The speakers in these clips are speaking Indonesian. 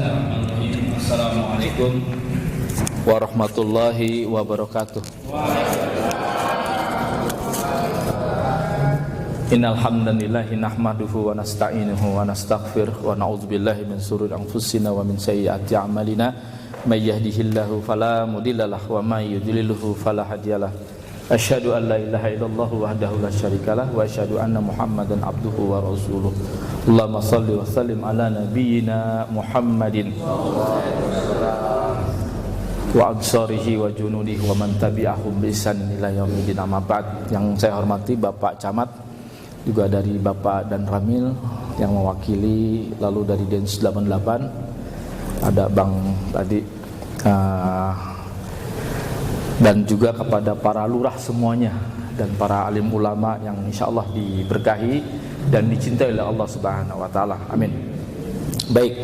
Bismillahirrahmanirrahim. Assalamualaikum warahmatullahi wabarakatuh. Innal hamdalillahi nahmaduhu wa nasta'inuhu wa nastaghfiruh wa na'udzubillahi min shururi anfusina wa min sayyiati a'malina may yahdihillahu fala mudhillalah wa may yudhlilhu fala hadiyalah. Asyhadu an la ilaha illallah wahdahu la syarikalah wa asyhadu anna Muhammadan abduhu wa rasuluh. Allahumma shalli wa sallim ala nabiyyina Muhammadin wa ansarihi wa junudihi wa man tabi'ahum bi ihsan ila yaumil amma ba'd. Yang saya hormati Bapak Camat, juga dari Bapak dan Ramil yang mewakili, lalu dari Densus 88 ada Bang tadi, dan juga kepada para lurah semuanya dan para alim ulama yang insyaallah diberkahi dan dicintai oleh Allah Subhanahu wa taala. Amin. Baik,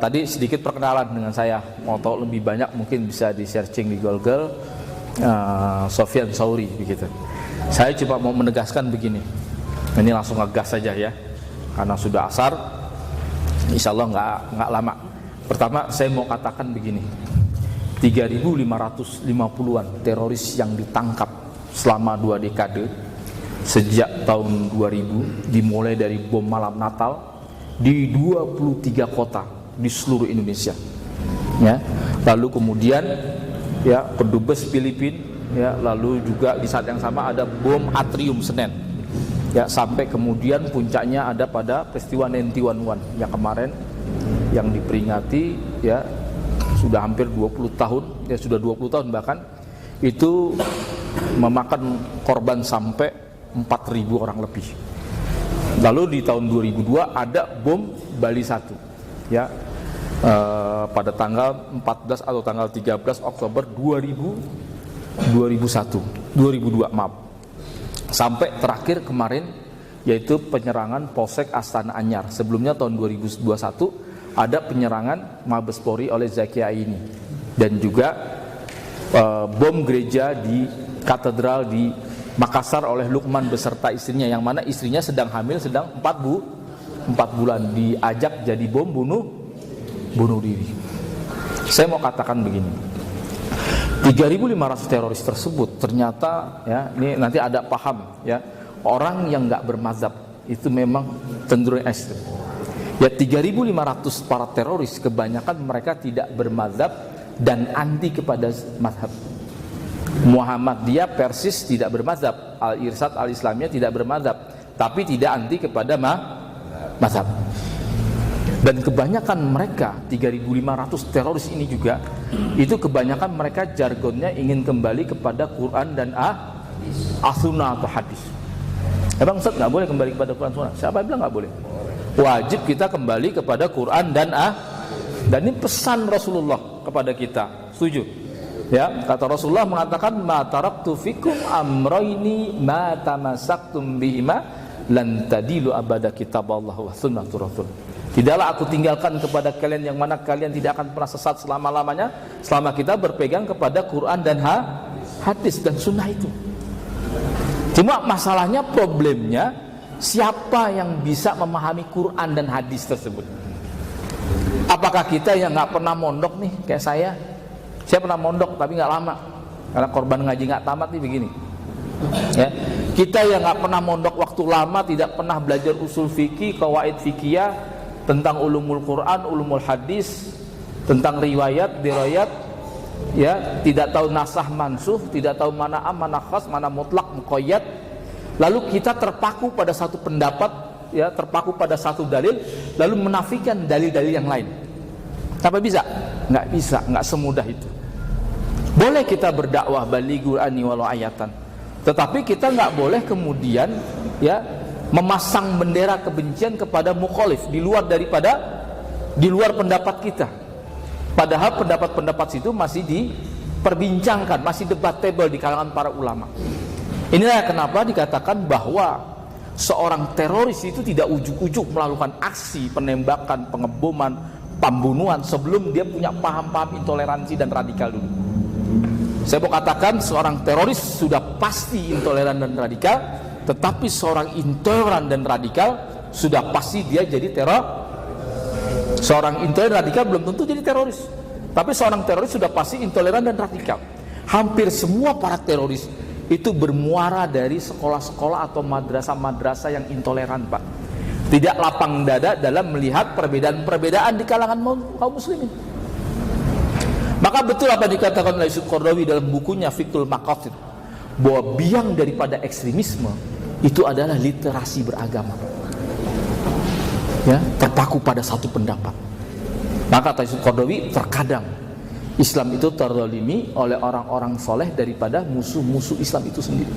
tadi sedikit perkenalan dengan saya. Mau tahu lebih banyak mungkin bisa di searching di Google, Sofyan Sauri begitu. Saya cuma mau menegaskan begini. Ini langsung ngegas saja ya, karena sudah asar. Insyaallah nggak lama. Pertama saya mau katakan begini. 3.550-an teroris yang ditangkap selama 2 dekade sejak tahun 2000, dimulai dari bom malam Natal di 23 kota di seluruh Indonesia ya. Lalu kemudian ya Kedubes Filipina ya, lalu juga di saat yang sama ada bom atrium Senen ya, sampai kemudian puncaknya ada pada peristiwa 91 yang kemarin yang diperingati ya, sudah hampir 20 tahun ya, sudah 20 tahun bahkan, itu memakan korban sampai 4.000 orang lebih. Lalu di tahun 2002 ada bom Bali 1 ya, pada tanggal 14 atau tanggal 13 Oktober 2002 maaf, sampai terakhir kemarin yaitu penyerangan Polsek Astana Anyar. Sebelumnya tahun 2021 ada penyerangan Mabes Polri oleh Zaki Aini, dan juga bom gereja di katedral di Makassar oleh Lukman beserta istrinya, yang mana istrinya sedang hamil, sedang 4 bulan, diajak jadi bom bunuh diri. Saya mau katakan begini, 3.500 teroris tersebut ternyata ya, ini nanti ada paham ya, orang yang nggak bermazhab itu memang cenderung ekstrem. Ya, 3.500 para teroris kebanyakan mereka tidak bermazhab dan anti kepada mazhab. Muhammadiyah Persis tidak bermazhab, Al-Irsyad Al-Islamiyah tidak bermazhab, tapi tidak anti kepada mazhab. Dan kebanyakan mereka 3.500 teroris ini juga, itu kebanyakan mereka jargonnya ingin kembali kepada Quran dan As-Sunnah atau hadis. Bang Ustaz, nggak boleh kembali kepada Quran Sunnah. Siapa bilang nggak boleh? Wajib kita kembali kepada Quran dan ini pesan Rasulullah kepada kita. Setuju? Ya, kata Rasulullah mengatakan, "Ma taraktu fikum amrayni ma tamassaktum bihima lan tadilu abada kitaballah wa sunnatur rasul." Tidaklah aku tinggalkan kepada kalian yang mana kalian tidak akan pernah sesat selama-lamanya selama kita berpegang kepada Quran dan hadis dan sunnah itu. Cuma masalahnya, problemnya, siapa yang bisa memahami Quran dan hadis tersebut? Apakah kita yang nggak pernah mondok nih kayak saya? Saya pernah mondok tapi nggak lama, karena korban ngaji nggak tamat nih begini. Ya, kita yang nggak pernah mondok waktu lama, tidak pernah belajar usul fikih, qawaid fikih tentang ulumul Quran, ulumul hadis, tentang riwayat, dirayat, ya, tidak tahu nasah mansuh, tidak tahu mana am, mana khas, mana mutlak, muqayyad. Lalu kita terpaku pada satu pendapat, ya, terpaku pada satu dalil, lalu menafikan dalil-dalil yang lain. Apa bisa? Nggak bisa, nggak semudah itu. Boleh kita berdakwah balighul anni walau ayatan, tetapi kita nggak boleh kemudian ya memasang bendera kebencian kepada mukhalif di luar pendapat kita. Padahal pendapat-pendapat itu masih diperbincangkan, masih debatable di kalangan para ulama. Inilah kenapa dikatakan bahwa seorang teroris itu tidak ujuk-ujuk melakukan aksi penembakan, pengeboman, pembunuhan sebelum dia punya paham-paham intoleransi dan radikal dulu. Saya mau katakan seorang teroris sudah pasti intoleran dan radikal, tetapi seorang intoleran dan radikal sudah pasti dia jadi Seorang intoleran radikal belum tentu jadi teroris, tapi seorang teroris sudah pasti intoleran dan radikal. Hampir semua para teroris itu bermuara dari sekolah-sekolah atau madrasah-madrasah yang intoleran, Pak. Tidak lapang dada dalam melihat perbedaan-perbedaan di kalangan kaum muslimin. Maka betul apa dikatakan oleh Yusuf Qaradawi dalam bukunya Fiqhul Maqasid, bahwa biang daripada ekstremisme itu adalah literasi beragama. Ya, terpaku pada satu pendapat. Maka kata Yusuf Qaradawi, terkadang Islam itu terzalimi oleh orang-orang soleh daripada musuh-musuh Islam itu sendiri.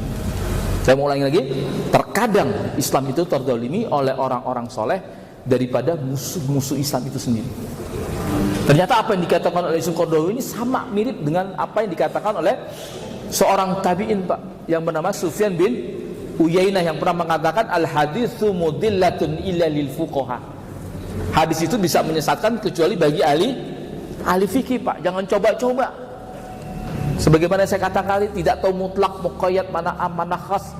Saya mau ulangi lagi, terkadang Islam itu terzalimi oleh orang-orang soleh daripada musuh-musuh Islam itu sendiri. Ternyata apa yang dikatakan oleh Yusuf Qaradawi ini sama mirip dengan apa yang dikatakan oleh seorang tabi'in, Pak, yang bernama Sufyan bin Uyainah, yang pernah mengatakan al-haditsu mudillatun illa lil fuqaha. Hadis itu bisa menyesatkan kecuali bagi ahli fikih, Pak. Jangan coba-coba. Sebagaimana saya katakan, tidak tahu mutlak muqayyad, mana am, mana khas,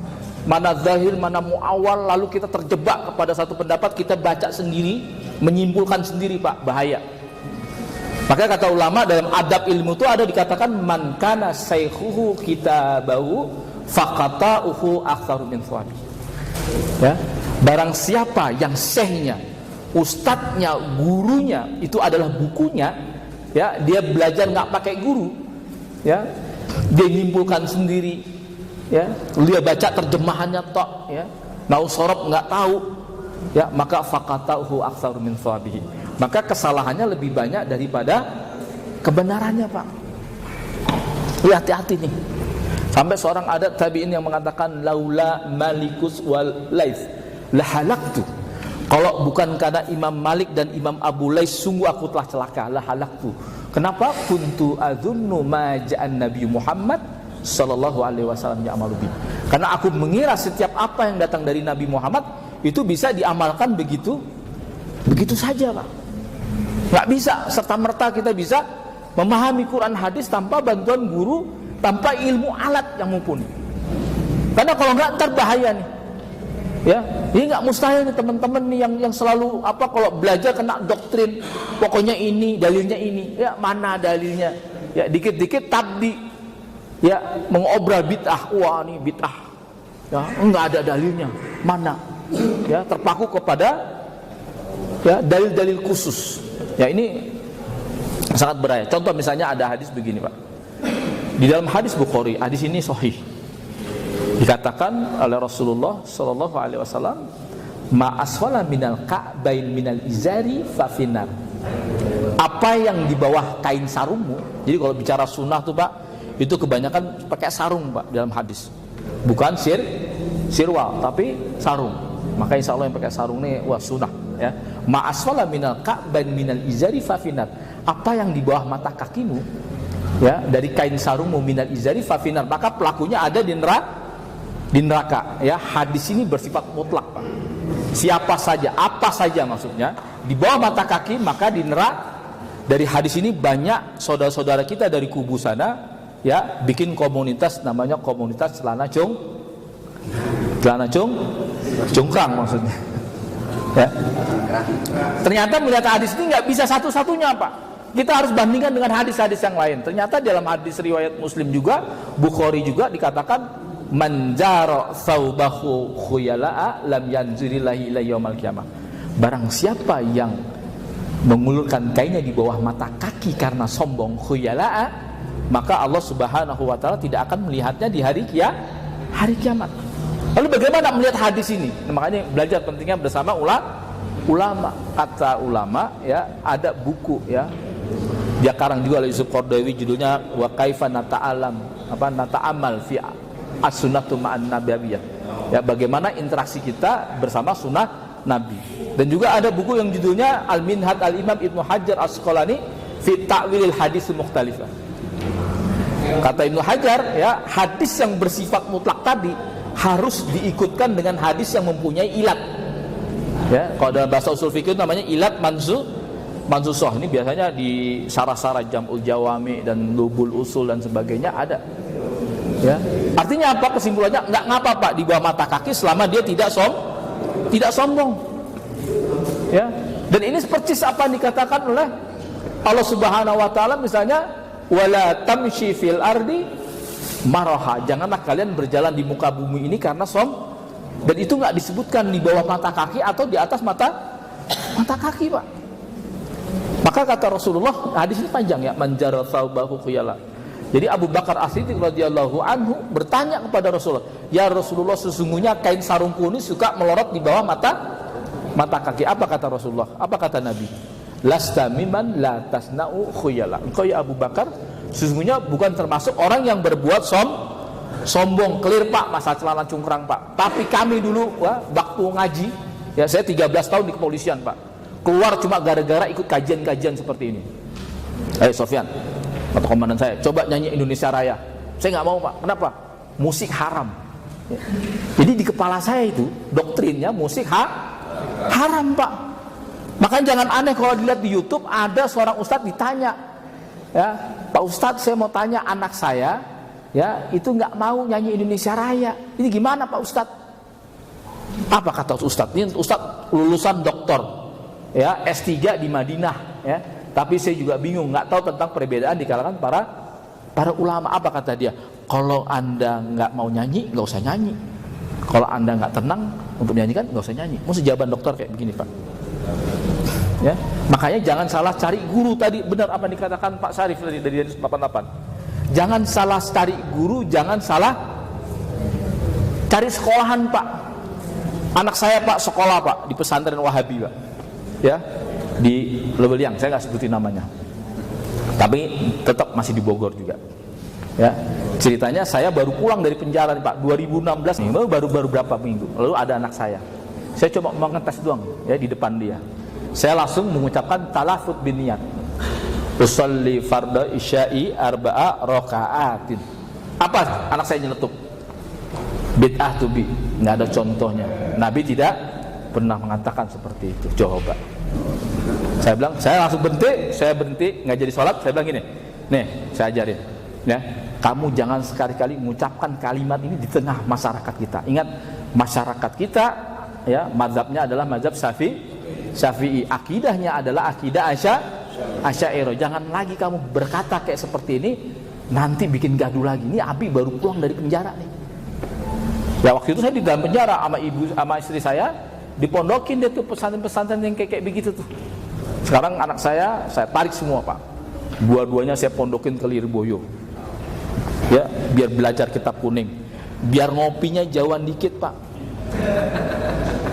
mana zahir, mana muawwal, lalu kita terjebak kepada satu pendapat, kita baca sendiri, menyimpulkan sendiri, Pak, bahaya. Maka kata ulama dalam adab ilmu itu ada dikatakan man kana saykhuhu kitabahu faqata'uhu aktsaru min thawabi. Ya, barang siapa yang syekhnya, ustadznya, gurunya itu adalah bukunya, ya, dia belajar nggak pakai guru, ya, dia nyimpulkan sendiri, ya, dia baca terjemahannya tok, ya, nau sorob nggak tahu, ya, maka faqata'uhu aktsaru min thawabihi. Maka kesalahannya lebih banyak daripada kebenarannya, Pak. Hati-hati nih. Sampai seorang ada tabi'in yang mengatakan laula malikus wal laits la halaktu. Kalau bukan karena Imam Malik dan Imam Abu Lais, sungguh aku telah celaka. La halaktu. Kenapa? Kuntu adzunnu ma ja'an Nabi Muhammad sallallahu alaihi wasallam ya'malu bi. Karena aku mengira setiap apa yang datang dari Nabi Muhammad itu bisa diamalkan begitu saja, Pak. Nggak bisa serta-merta kita bisa memahami Quran hadis tanpa bantuan guru, tanpa ilmu alat yang mumpuni. Karena kalau nggak, ntar bahaya nih. Ya, ini nggak mustahil nih teman-teman nih yang selalu kalau belajar kena doktrin, pokoknya ini dalilnya ini, ya mana dalilnya? Ya dikit-dikit tabdi, ya mengobral bid'ah, wah nih bid'ah, ya nggak ada dalilnya, mana? Ya terpaku kepada ya dalil-dalil khusus. Ya ini sangat berbahaya. Contoh misalnya ada hadis begini, Pak. Di dalam hadis Bukhari, hadis ini sahih. Dikatakan oleh Rasulullah sallallahu alaihi wasallam, ma asfala minal ka'bain minal izari fa finnar. Apa yang di bawah kain sarungmu. Jadi kalau bicara sunnah tuh, Pak, itu kebanyakan pakai sarung, Pak, dalam hadis. Bukan sirwal, tapi sarung. Maka insya Allah yang pakai sarung ini wah sunnah, ya. Ma asfala minal ka'bain minal izari fa finnar. Apa yang di bawah mata kakimu, ya, dari kain sarungmu minal izari fa finnar, maka pelakunya ada di neraka, ya. Hadis ini bersifat mutlak, Pak. Siapa saja, apa saja maksudnya di bawah mata kaki maka di neraka. Dari hadis ini banyak saudara-saudara kita dari kubu sana, ya, bikin komunitas namanya komunitas celana cungkrang maksudnya. Ya. Ternyata melihat hadis ini nggak bisa satu-satunya, Pak. Kita harus bandingkan dengan hadis-hadis yang lain. Ternyata dalam hadis riwayat Muslim juga, Bukhari juga dikatakan man jara thawbahu khuyala'a lam yanzurillahi ila yaumil qiyamah. Barang siapa yang mengulurkan kainnya di bawah mata kaki karena sombong, khuyala'a, maka Allah Subhanahu wa taala tidak akan melihatnya di hari kiamat. Lalu bagaimana melihat hadis ini? Nah, makanya belajar pentingnya bersama ulama. Kata ulama, ya, ada buku, ya, dia karang juga oleh Yusuf Qaradawi, judulnya wa kaifa nata'amal fi as-sunnatu ma'an nabawiyyah. Ya, bagaimana interaksi kita bersama sunnah Nabi. Dan juga ada buku yang judulnya Al-Minhaj Al-Imam Ibnu Hajar Asqalani fi ta'wilil hadis mukhtalifah. Kata Ibnu Hajar, ya, hadis yang bersifat mutlak tadi harus diikutkan dengan hadis yang mempunyai ilat. Ya, kalau dalam bahasa usul fikih namanya ilat mansusoh. Ini biasanya di sarah-sarah Jam'ul Jawami dan Lubul Usul dan sebagainya ada. Ya. Artinya apa kesimpulannya? Enggak ngapa, Pak, di bawah mata kaki selama dia tidak sombong. Ya. Dan ini persis apa yang dikatakan oleh Allah Subhanahu wa taala, misalnya wala tamshi fil ardi maraha, janganlah kalian berjalan di muka bumi ini karena dan itu nggak disebutkan di bawah mata kaki atau di atas mata kaki, Pak. Maka kata Rasulullah, hadis ini panjang ya, manjara thawbahu khuyala. Jadi Abu Bakar As-Siddiq radhiyallahu anhu bertanya kepada Rasulullah, "Ya Rasulullah, sesungguhnya kain sarungku ini suka melorot di bawah mata kaki." Apa kata Rasulullah? Apa kata Nabi? Lasta mimman la tasna'u khuyala. Engkau ya Abu Bakar sesungguhnya bukan termasuk orang yang berbuat sombong. Clear Pak, masa celana cungkrang Pak. Tapi kami dulu waktu ngaji, ya saya 13 tahun di kepolisian Pak, keluar cuma gara-gara ikut kajian-kajian seperti ini. Ayo Sofyan, atau komandan saya, coba nyanyi Indonesia Raya. Saya nggak mau Pak. Kenapa? Musik haram. Ya. Jadi di kepala saya itu doktrinnya musik haram Pak. Makanya jangan aneh kalau dilihat di YouTube ada seorang ustadz ditanya, ya Pak Ustadz, saya mau tanya anak saya, ya itu nggak mau nyanyi Indonesia Raya. Ini gimana Pak Ustadz? Apa kata Ustadz? Ini Ustadz lulusan doktor, ya S3 di Madinah, ya. Tapi saya juga bingung, nggak tahu tentang perbedaan di kalangan para ulama. Apa kata dia? Kalau Anda nggak mau nyanyi, nggak usah nyanyi. Kalau Anda nggak tenang untuk menyanyikan, nggak usah nyanyi. Mesti jawaban dokter kayak begini Pak. Ya, makanya jangan salah cari guru tadi. Benar apa yang dikatakan Pak Syarif dari 88. Jangan salah cari guru, jangan salah cari sekolahan Pak. Anak saya Pak sekolah Pak di pesantren Wahabi Pak, ya di Leweliang, saya nggak sebutin namanya, tapi tetap masih di Bogor juga. Ya, ceritanya saya baru pulang dari penjara nih Pak, 2016 nih, baru berapa minggu. Lalu ada anak saya coba mau ngetes doang ya di depan dia. Saya langsung mengucapkan talafut bin niyat. Usolli farda isya'i arba'a raka'atin. Apa? Anak saya nyeletuk. Bid'ah tu bi. Nggak ada contohnya. Nabi tidak pernah mengatakan seperti itu. Coba. Saya bilang, saya langsung berhenti, nggak jadi sholat. Saya bilang gini, nih saya ajarin, ya, kamu jangan sekali-kali mengucapkan kalimat ini di tengah masyarakat kita. Ingat, masyarakat kita, ya, mazhabnya adalah mazhab Syafi'i, akidahnya adalah akidah Asy'ariyah. Jangan lagi kamu berkata kayak seperti ini, nanti bikin gaduh lagi. Ini Abi baru pulang dari penjara nih. Ya waktu itu saya di dalam penjara sama istri saya, dipondokin dia tuh pesantren-pesantren yang kayak begitu tuh. Sekarang anak saya tarik semua Pak. Dua-duanya saya pondokin ke Lirboyo. Ya, biar belajar kitab kuning. Biar ngopinya jauhan dikit Pak.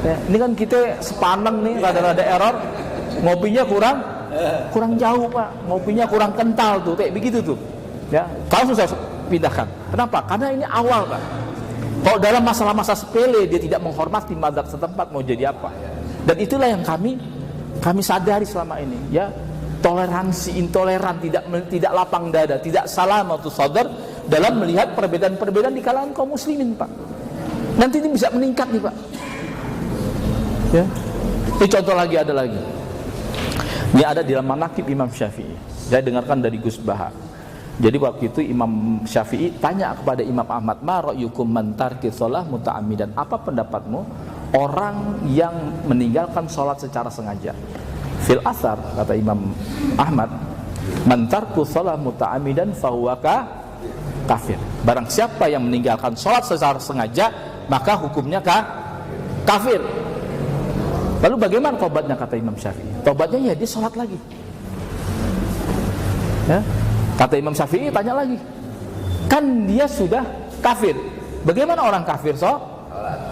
Ya, ini kan kita sepaneng nih, rada-rada error, ngopinya kurang jauh Pak, ngopinya kurang kental tuh, kayak begitu tuh. Ya, langsung saya pindahkan. Kenapa? Karena ini awal Pak. Kalau dalam masalah-masalah sepele dia tidak menghormati mazhab setempat, mau jadi apa? Dan itulah yang kami sadari selama ini, ya. Toleransi, intoleran, tidak lapang dada, tidak salamatu sadar dalam melihat perbedaan-perbedaan di kalangan kaum muslimin Pak. Nanti ini bisa meningkat nih Pak. Ya. Ini contoh lagi, ada lagi. Ini ada di dalam manaqib Imam Syafi'i. Saya dengarkan dari Gus Baha. Jadi waktu itu Imam Syafi'i tanya kepada Imam Ahmad, "Ma ra'yukum man tarki shalah muta'ammidan?" Apa pendapatmu orang yang meninggalkan sholat secara sengaja? Fil asar, kata Imam Ahmad, "Man tarku shalah muta'ammidan fahuwa kafir." Barang siapa yang meninggalkan sholat secara sengaja, maka hukumnya kafir. Lalu bagaimana tobatnya, kata Imam Syafi'i? Tobatnya ya dia sholat lagi. Ya. Kata Imam Syafi'i, tanya lagi, kan dia sudah kafir. Bagaimana orang kafir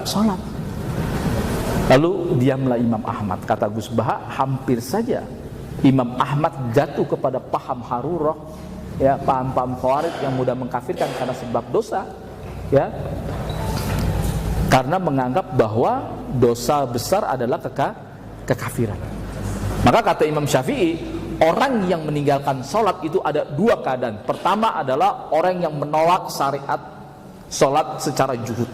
sholat? Lalu diamlah Imam Ahmad. Kata Gus Baha, hampir saja Imam Ahmad jatuh kepada paham harurah, ya, paham-paham khawarij yang mudah mengkafirkan karena sebab dosa, ya, karena menganggap bahwa dosa besar adalah kekafiran. Maka kata Imam Syafi'i, orang yang meninggalkan sholat itu ada dua keadaan. Pertama adalah orang yang menolak syariat sholat secara juhud,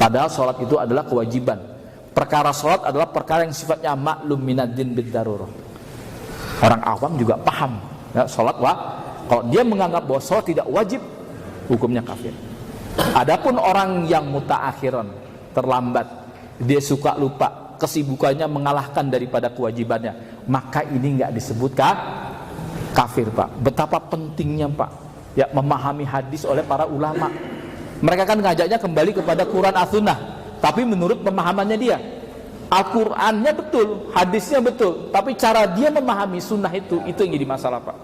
padahal sholat itu adalah kewajiban. Perkara sholat adalah perkara yang sifatnya maklum minaddin bid-darurah. Orang awam juga paham, ya, sholat kalau dia menganggap bahwa sholat tidak wajib, hukumnya kafir. Adapun orang yang mutaakhiran, terlambat, dia suka lupa, kesibukannya mengalahkan daripada kewajibannya, maka ini nggak disebut kafir, Pak. Betapa pentingnya, Pak, ya, memahami hadis oleh para ulama. Mereka kan ngajaknya kembali kepada Quran as-sunnah, tapi menurut pemahamannya dia. Al-Qur'annya betul, hadisnya betul, tapi cara dia memahami sunnah itu yang jadi masalah, Pak.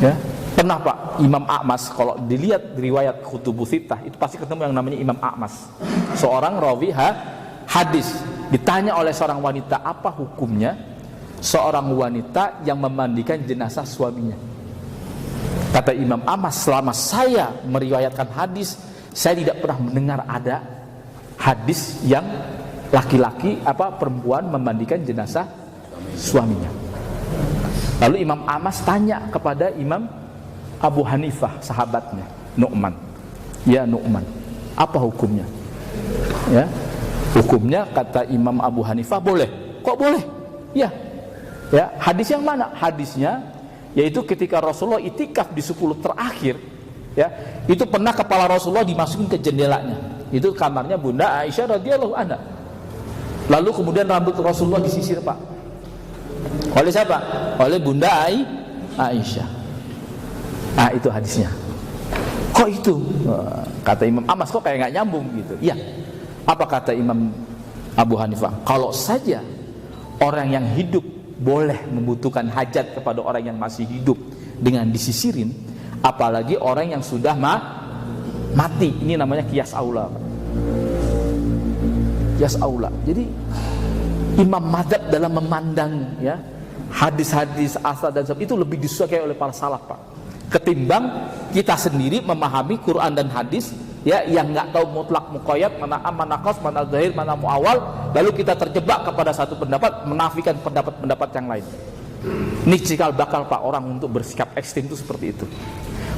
Ya, pernah, Pak, Imam A'mas, kalau dilihat riwayat Kutubus Sittah itu pasti ketemu yang namanya Imam A'mas, seorang rawi hadis. Ditanya oleh seorang wanita, apa hukumnya seorang wanita yang memandikan jenazah suaminya? Kata Imam A'mas, selama saya meriwayatkan hadis, saya tidak pernah mendengar ada hadis yang laki-laki perempuan memandikan jenazah suaminya. Lalu Imam A'mas tanya kepada Imam Abu Hanifah, sahabatnya, Nu'man. Ya Nu'man, apa hukumnya? Ya, hukumnya kata Imam Abu Hanifah boleh. Kok boleh? Ya, hadis yang mana? Hadisnya yaitu ketika Rasulullah itikaf di 10 terakhir, ya, itu pernah kepala Rasulullah dimasukin ke jendelanya. Itu kamarnya Bunda Aisyah radhiyallahu anha. Lalu kemudian rambut Rasulullah disisir, Pak. Oleh siapa? Oleh Bunda Aisyah. Nah, itu hadisnya. Kok itu? Kata Imam A'mas, kok kayak nggak nyambung gitu. Iya. Apa kata Imam Abu Hanifah? Kalau saja orang yang hidup boleh membutuhkan hajat kepada orang yang masih hidup dengan disisirin, apalagi orang yang sudah mati. Ini namanya qiyas aula, Pak. Qiyas aula. Jadi imam madzhab dalam memandang, ya, hadis-hadis asal dan sebab itu lebih disukai oleh para salaf, Pak, ketimbang kita sendiri memahami Quran dan hadis, ya, yang nggak tahu mutlak muqayyad, mana am, mana qas, mana zahir, mana muawal, lalu kita terjebak kepada satu pendapat, menafikan pendapat-pendapat yang lain. Ini cikal bakal, Pak, orang untuk bersikap ekstrem itu seperti itu.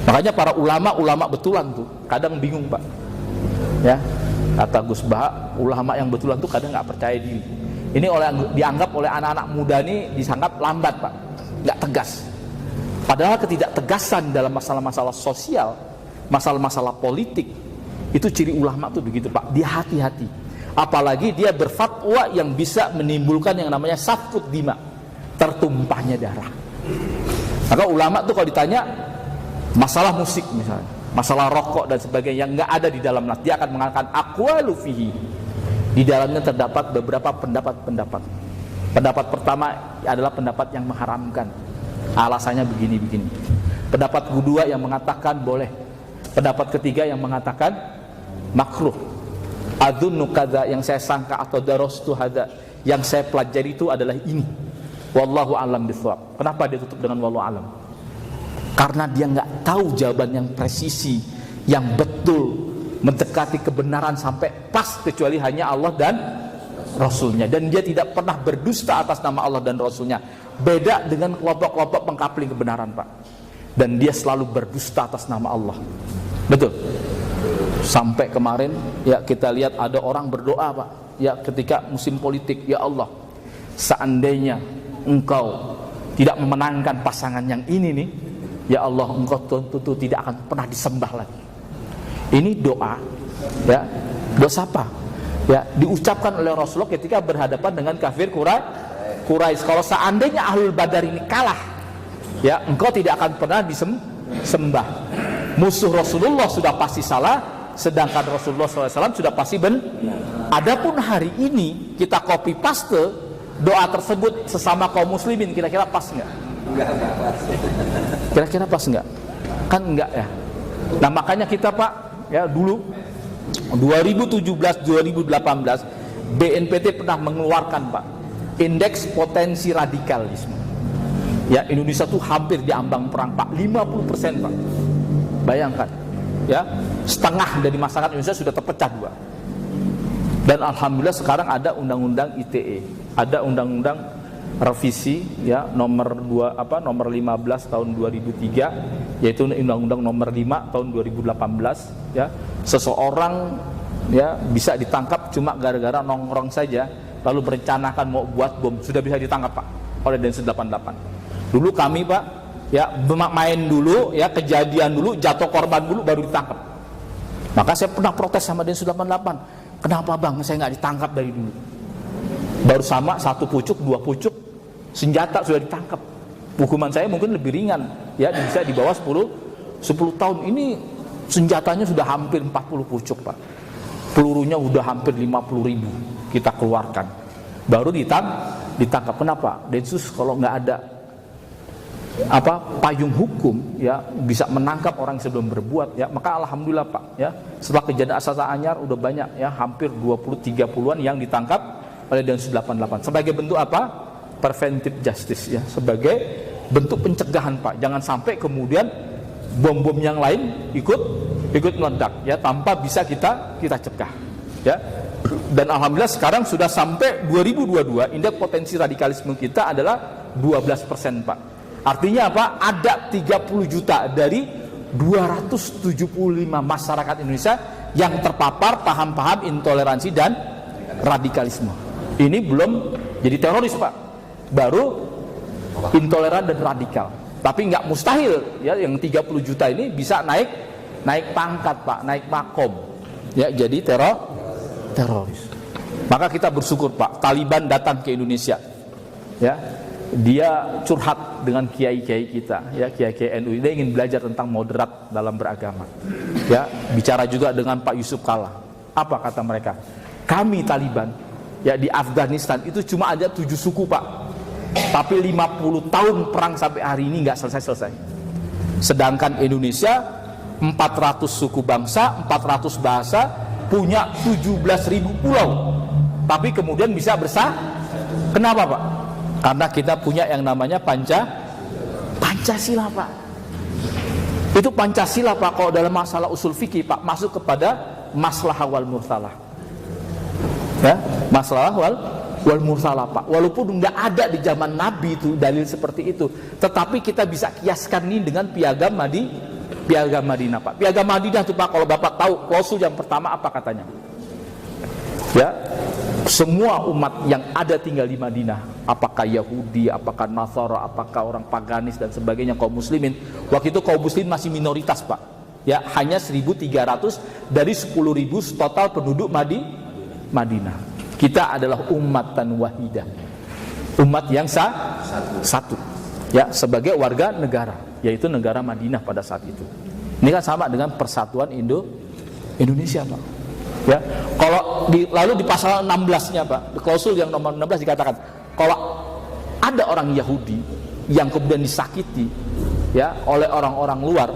Makanya para ulama betulan tuh kadang bingung, Pak. Ya, kata Gus Baha, ulama yang betulan tuh kadang nggak percaya diri. Ini dianggap oleh anak-anak muda ini disanggap lambat, Pak, nggak tegas. Padahal ketidaktegasan dalam masalah-masalah sosial, masalah-masalah politik, itu ciri ulama tuh begitu, Pak. Dia hati-hati. Apalagi dia berfatwa yang bisa menimbulkan yang namanya safkut dima, tertumpahnya darah. Maka ulama tuh kalau ditanya masalah musik misalnya, masalah rokok dan sebagainya yang nggak ada di dalam nas, dia akan mengatakan aqwalu fihi. Di dalamnya terdapat beberapa pendapat-pendapat. Pendapat pertama adalah pendapat yang mengharamkan. Alasannya begini-begini. Pendapat kedua yang mengatakan boleh. Pendapat ketiga yang mengatakan makruh. Adzunnu kadza, yang saya sangka, atau darastu hadza, yang saya pelajari itu adalah ini. Wallahu a'lam bishawab. Kenapa dia tutup dengan wallahu a'lam? Karena dia nggak tahu jawaban yang presisi, yang betul, mendekati kebenaran sampai pas, kecuali hanya Allah dan Rasulnya. Dan dia tidak pernah berdusta atas nama Allah dan Rasulnya. Beda dengan kelompok-kelompok pengkapling kebenaran, Pak. Dan dia selalu berdusta atas nama Allah. Betul. Sampai kemarin, ya, kita lihat ada orang berdoa, Pak, ya, ketika musim politik, ya Allah, seandainya engkau tidak memenangkan pasangan yang ini nih, ya Allah, engkau tentu tidak akan pernah disembah lagi. Ini doa, ya, doa siapa? Ya, diucapkan oleh Rasulullah ketika berhadapan dengan kafir Quraisy. Kalau seandainya Ahlul Badar ini kalah, ya, engkau tidak akan pernah disembah. Musuh Rasulullah sudah pasti salah, sedangkan Rasulullah SAW sudah pasti benar. Adapun hari ini kita copy paste doa tersebut sesama kaum muslimin, kira-kira pas nggak? Enggak pas. Kira-kira pas nggak? Kan enggak, ya. Nah, makanya kita, Pak, ya, dulu 2017-2018 BNPT pernah mengeluarkan, Pak, indeks potensi radikalisme. Ya, Indonesia tuh hampir diambang perang, Pak, 50%, Pak. Bayangkan, ya, setengah dari masyarakat Indonesia sudah terpecah dua. Dan alhamdulillah sekarang ada undang-undang ITE, ada undang-undang revisi, ya, nomor 15 tahun 2003, yaitu undang-undang nomor 5 tahun 2018, ya. Seseorang, ya, bisa ditangkap cuma gara-gara nongkrong saja lalu merencanakan mau buat bom, sudah bisa ditangkap, Pak, oleh Densus 88. Dulu kami, Pak, ya, main dulu, ya, kejadian dulu, jatuh korban dulu, baru ditangkap. Maka saya pernah protes sama Densus 88, kenapa, Bang, saya nggak ditangkap dari dulu? Baru sama 1 pucuk, 2 pucuk senjata sudah ditangkap. Hukuman saya mungkin lebih ringan, ya, bisa di bawah 10 tahun. Ini senjatanya sudah hampir 40 pucuk, Pak. Pelurunya sudah hampir 50.000 kita keluarkan. Baru ditangkap. Kenapa? Densus kalau nggak ada payung hukum, ya, bisa menangkap orang sebelum berbuat, ya, maka alhamdulillah, Pak, ya, setelah kejadian Astana Anyar udah banyak, ya, hampir 20-30-an yang ditangkap oleh Densus 88 sebagai bentuk apa? Preventive justice, ya, sebagai bentuk pencegahan, Pak. Jangan sampai kemudian bom-bom yang lain ikut meledak, ya, tanpa bisa kita cegah, ya. Dan alhamdulillah sekarang sudah sampai 2022 indeks potensi radikalisme kita adalah 12%, Pak. Artinya apa? Ada 30 juta dari 275 masyarakat Indonesia yang terpapar paham-paham intoleransi dan radikalisme. Ini belum jadi teroris, Pak. Baru intoleran dan radikal. Tapi nggak mustahil, ya, yang 30 juta ini bisa naik pangkat, Pak, naik makom, ya, jadi teroris. Maka kita bersyukur, Pak, Taliban datang ke Indonesia, ya. Dia curhat dengan kiai-kiai kita, ya, kiai-kiai NU. Dia ingin belajar tentang moderat dalam beragama, ya. Bicara juga dengan Pak Yusuf Kalla. Apa kata mereka? Kami Taliban, ya, di Afghanistan itu cuma ada 7 suku, Pak. Tapi 50 tahun perang sampai hari ini nggak selesai-selesai. Sedangkan Indonesia 400 suku bangsa, 400 bahasa, punya 17.000 pulau. Tapi kemudian bisa bersah. Kenapa, Pak? Karena kita punya yang namanya Pancasila, Pak. Itu Pancasila, Pak, kalau dalam masalah usul fikih, Pak, masuk kepada maslahah wal mursalah. Ya, maslahah wal mursalah, Pak. Walaupun nggak ada di zaman Nabi itu dalil seperti itu, tetapi kita bisa kiaskan ini dengan Piagam Madinah, Pak. Piagam Madinah itu, Pak, kalau Bapak tahu klausul yang pertama apa katanya? Ya, semua umat yang ada tinggal di Madinah, apakah Yahudi, apakah Nasara, apakah orang paganis dan sebagainya, kaum muslimin. Waktu itu kaum muslim masih minoritas, Pak. Ya, hanya 1.300 dari 10.000 total penduduk Madinah. Kita adalah ummatan wahidah, umat yang satu, ya, sebagai warga negara, yaitu negara Madinah pada saat itu. Ini kan sama dengan persatuan Indonesia, Pak. Ya, kalau lalu di pasal 16-nya, Pak, klausul yang nomor 16 dikatakan, kalau ada orang Yahudi yang kemudian disakiti, ya, oleh orang-orang luar,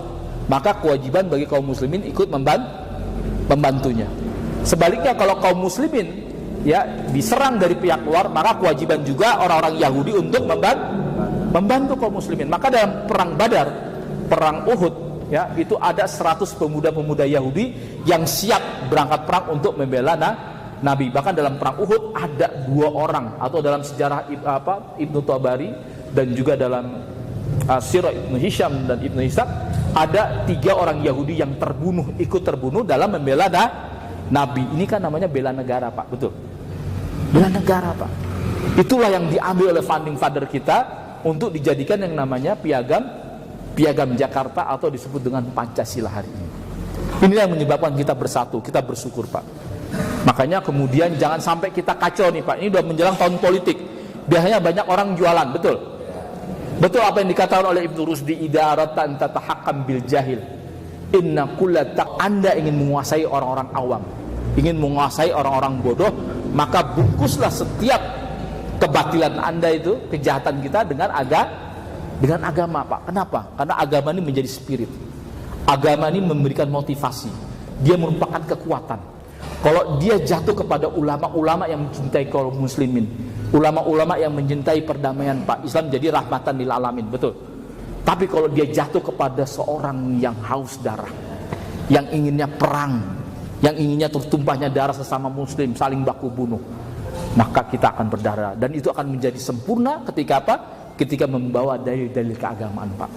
maka kewajiban bagi kaum muslimin ikut membantunya. Sebaliknya kalau kaum muslimin, ya, diserang dari pihak luar, maka kewajiban juga orang-orang Yahudi untuk membantu kaum muslimin. Maka dalam perang Badar, perang Uhud, ya, itu ada 100 pemuda-pemuda Yahudi yang siap berangkat perang untuk membela Nabi. Bahkan dalam perang Uhud ada 2 orang, atau dalam sejarah Ibnu Tabari dan juga dalam Sirah Ibnu Hisham dan Ibnu Ishaq, ada 3 orang Yahudi yang ikut terbunuh dalam membela Nabi. Ini kan namanya bela negara, Pak. Betul, bela negara, Pak. Itulah yang diambil oleh founding father kita untuk dijadikan yang namanya Piagam Jakarta, atau disebut dengan Pancasila hari ini. Inilah yang menyebabkan kita bersatu. Kita bersyukur, Pak. Makanya kemudian jangan sampai kita kacau nih, Pak. Ini udah menjelang tahun politik. Biasanya banyak orang jualan, betul. Betul apa yang dikatakan oleh Ibnu Rusdi, idaratan tatahakam bil jahil. Inna kullatak, Anda ingin menguasai orang-orang awam, ingin menguasai orang-orang bodoh, maka bungkuslah setiap kebatilan Anda itu, kejahatan kita dengan agama, Pak. Kenapa? Karena agama ini menjadi spirit. Agama ini memberikan motivasi. Dia merupakan kekuatan. Kalau dia jatuh kepada ulama-ulama yang mencintai kaum muslimin, ulama-ulama yang mencintai perdamaian, Pak, Islam jadi rahmatan lil alamin, betul. Tapi kalau dia jatuh kepada seorang yang haus darah, yang inginnya perang, yang inginnya tertumpahnya darah sesama muslim, saling baku bunuh, maka kita akan berdarah. Dan itu akan menjadi sempurna ketika apa? Ketika membawa dalil-dalil keagamaan, Pak.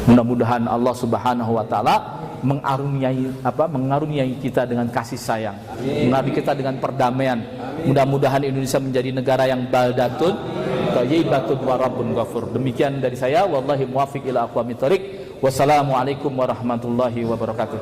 Mudah-mudahan Allah Subhanahu wa taala mengaruniai kita dengan kasih sayang, mengaruniai kita dengan perdamaian. Mudah-mudahan Indonesia menjadi negara yang baldatun thayyibatun wa rabbun ghafur. Demikian dari saya, wallahi muwaffiq ila aqwamit thoriq. Wassalamualaikum warahmatullahi wabarakatuh.